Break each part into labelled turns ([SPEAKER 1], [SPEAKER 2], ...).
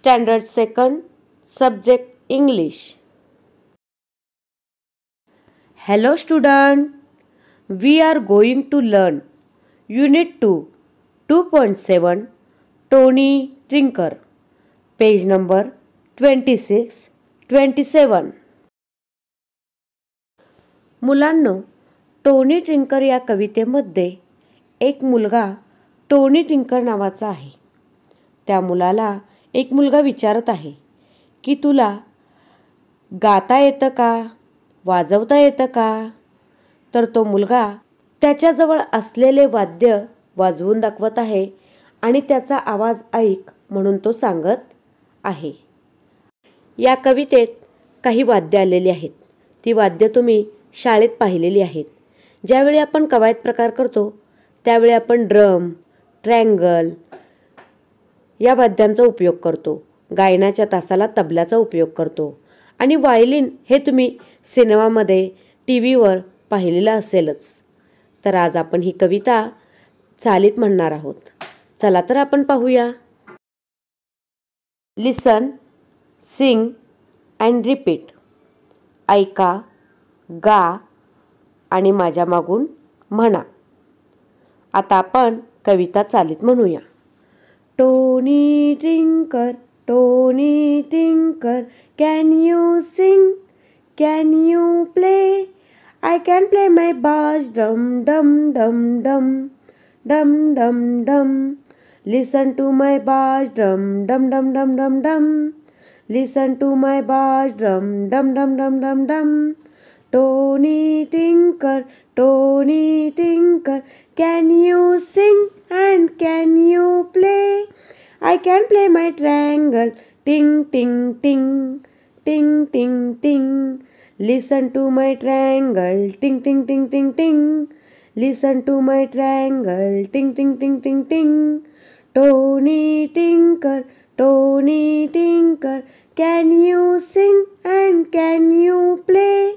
[SPEAKER 1] Standard 2nd, Subject English. Hello student, we are going to learn Unit 2, 2.7 Tony Tinker, page number 26-27. मुलांनो, Tony tinker या कवितेमध्ये एक मुलगा Tony tinker नावाचा आहे. त्या मुलाला एक मुलगा विचारत आहे की तुला गाता येतं का, वाजवता येतं का? तर तो मुलगा त्याच्याजवळ असलेले वाद्य वाजवून दाखवत आहे आणि त्याचा आवाज ऐक म्हणून तो सांगत आहे. या कवितेत काही वाद्य आलेली आहेत. ती वाद्य तुम्ही शाळेत पाहिलेली आहेत. ज्यावेळी आपण कवायत प्रकार करतो त्यावेळी आपण ड्रम, ट्रँगल या वाद्यांचा उपयोग करतो. गायनाच्या तासाला तबल्याचा उपयोग करतो आणि वायलिन हे तुम्ही सिनेमामध्ये, टीव्हीवर पाहिलेलं असेलच. तर आज आपण ही कविता चालीत म्हणणार आहोत. चला तर आपण पाहूया. लिसन, सिंग अँड रिपीट. ऐका, गा आणि माझ्या मागून म्हणा. आता आपण कविता चालीत म्हणूया. Tony tinker, Tony tinker, can you sing, can you play? I can play my bass drum dum dum dum dum dum dum. Listen to my bass drum dum dum dum dum dum. Listen to my bass drum dum dum dum dum dum. Tony Tinker, Tony Tinker, can you sing and can you play? I can play my triangle, ting ting ting, ting ting ting. Listen to my triangle, ting ting ting ting ting. Listen to my triangle, ting ting ting ting ting. Tony Tinker, Tony Tinker, can you sing and can you play?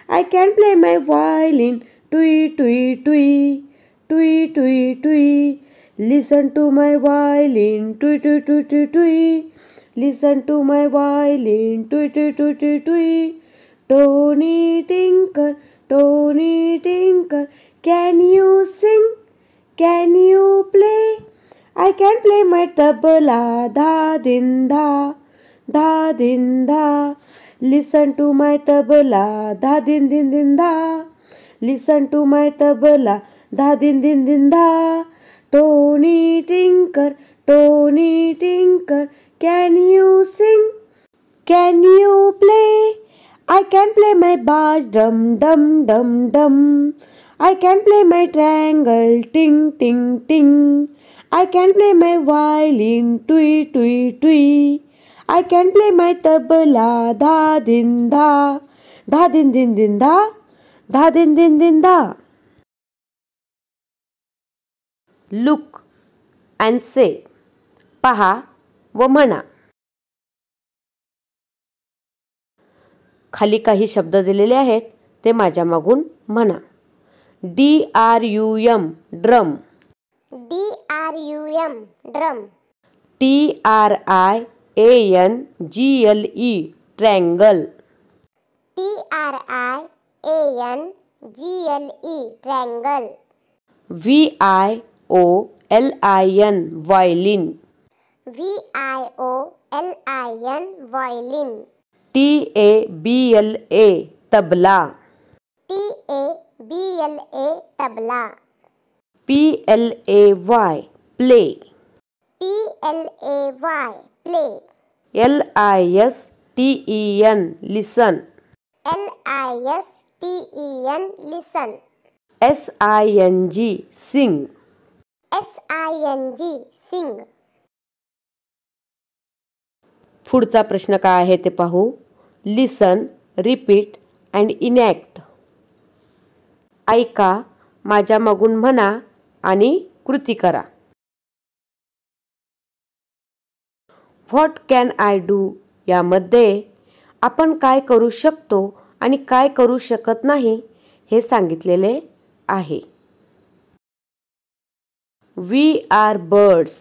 [SPEAKER 1] I can play my violin, twee twee twee, twee twee twee. Listen to my violin, twee twee twee twee twee. Listen to my violin, twee twee twee twee twee. Tony Tinker, Tony Tinker, can you sing? Can you play? I can play my tabla, da din da, da din da. Listen to my tabla, da din din din da. Listen to my tabla, da din din din da. Tony Tinker, Tony Tinker, can you sing? Can you play? I can play my bass drum dum dum dum. I can play my triangle, ting ting ting. I can play my violin, twee twee twee. I can play my tabla, da din da, da din din din da, da din din din da. Look and say. पहा व म्हणा. खाली काही शब्द दिलेले आहेत ते माझ्या मागून म्हणा. DRUM drum,
[SPEAKER 2] DRUM drum,
[SPEAKER 1] TRIANGLE triangle,
[SPEAKER 2] TRIANGLE triangle,
[SPEAKER 1] VIOLIN violin,
[SPEAKER 2] VIOLIN violin,
[SPEAKER 1] TABLA tabla,
[SPEAKER 2] TABLA tabla,
[SPEAKER 1] PLAY play,
[SPEAKER 2] PLAY play,
[SPEAKER 1] LISTEN लिसन,
[SPEAKER 2] LISTEN लिसन,
[SPEAKER 1] SING सिंग,
[SPEAKER 2] SING सिंग.
[SPEAKER 1] पुढचा प्रश्न काय आहे ते पाहू. लिसन, रिपीट अँड इनॅक्ट. ऐका, माझ्या मागून म्हणा आणि कृती करा. व्हॉट कॅन आय डू यामध्ये आपण काय करू शकतो आणि काय करू शकत नाही हे सांगितलेले आहे. We are birds,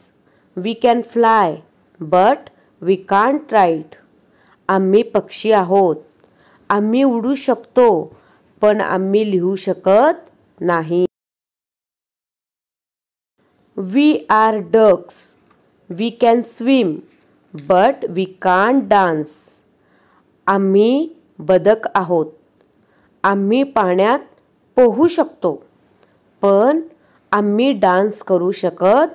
[SPEAKER 1] we can fly but we can't write. आम्ही पक्षी आहोत. आम्ही उडू शकतो पण आम्ही लिहू शकत नाही. We are ducks. We can swim but we can't dance. आम्ही बदक आहोत. आम्ही पाण्यात पोहू शकतो पण आम्ही डान्स करू शकत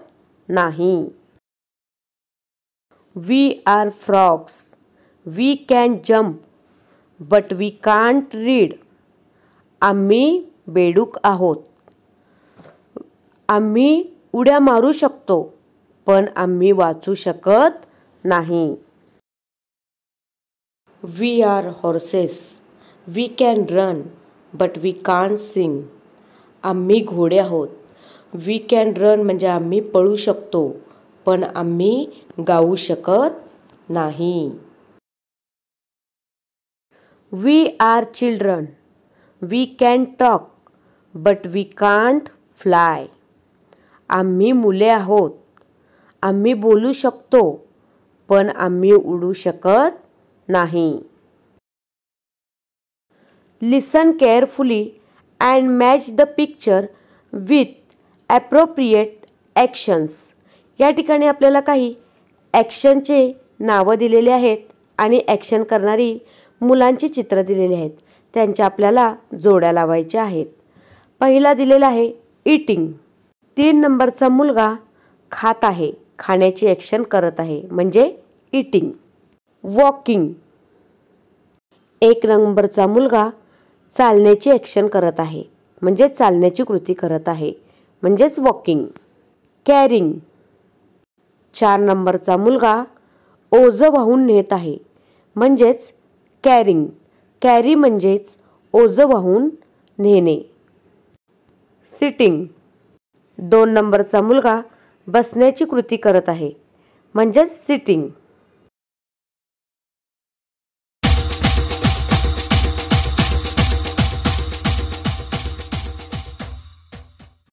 [SPEAKER 1] नाही. We are frogs. We can jump but we can't read. आम्ही बेडूक आहोत. आम्ही उड्या मारू शकतो पण आम्ही वाचू शकत नाही. We are horses. We can run but we can't sing. आम्ही घोडे आहोत. वी कॅन रन म्हणजे आम्ही पळू शकतो पण आम्ही गाऊ शकत नाही. We are children. We can talk but we can't fly. आम्ही मुले आहोत. आम्ही बोलू शकतो पण आम्ही उडू शकत नाही. Listen carefully and match the picture with appropriate actions. या ठिकाणी आपल्याला काही ॲक्शनचे नावं दिलेले आहेत आणि ॲक्शन करणारी मुलांची चित्र दिलेली आहेत. त्यांच्या आपल्याला जोड्या लावायच्या आहेत. पहिला दिलेला आहे ईटिंग. 3 नंबरचा मुलगा खात आहे. खाण्याची ॲक्शन करत आहे म्हणजे ईटिंग. वॉकिंग. 1 नंबरचा मुलगा चालण्याची ॲक्शन करत आहे म्हणजे चालण्याची कृती करत आहे म्हणजेच वॉकिंग. कॅरिंग. 4 नंबरचा मुलगा ओझं वाहून नेत आहे म्हणजेच कॅरिंग. कॅरी म्हणजेच ओझं वाहून नेणे. सिटिंग. 2 नंबरचा मुलगा बसण्याची कृती करत आहे म्हणजेच सिटिंग.